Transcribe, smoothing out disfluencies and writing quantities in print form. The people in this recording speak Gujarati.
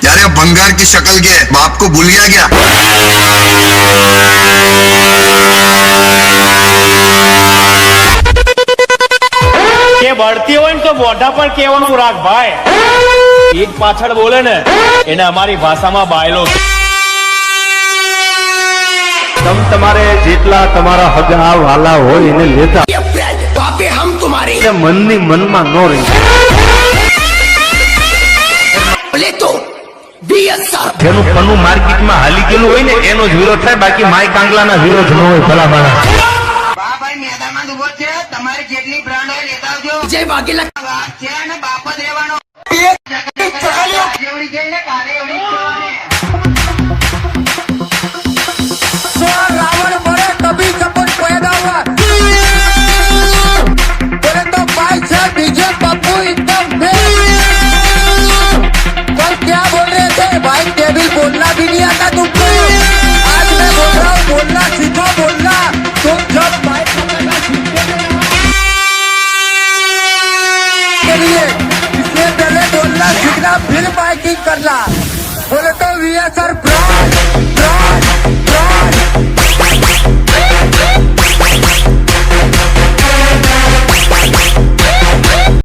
यार भंगार की शक्ल के बाप को भूल गया क्या? કે બળતી હોય ને તો મોઢા પર કેવાનું રાખ ભાઈ. એક પાછળ બોલે ને એને અમારી ભાષામાં બાયલો. તમ તમારે જેટલા તમારા હગા વાલા હોય એને લેતા મનની મનમાં ન રહી. જેનું પન્નું માર્કેટમાં હાલી ગયેલું હોય ને એનો જ વિરોધ થાય, બાકી માય કાંગલાના વિરોધ ન હોય. ભલા માણસ ભાઈ મેદાનમાં ઉભો છે, તમારી જેટલી બ્રાન્ડ હોય લેતા આવજો. જય વાઘેલા વાત છે અને બાપ જ રહેવાનો. જેવડી જઈ ને કાલે એવડી रावण मरे कभी कपट पैदा हुआ बोले तो भाई साहब डीजे पप्पू एकदम कल क्या बोल रहे थे भाई? टेबल बोलना भी नहीं आता तुमको. आज मैं बोल रहा हूँ बोलना सीखो. बोलना तुम जब माइक पकड़ना सीखते के लिए इससे पहले बोलना सीखना फिर माइकिंग करना. बोले तो वीएसआर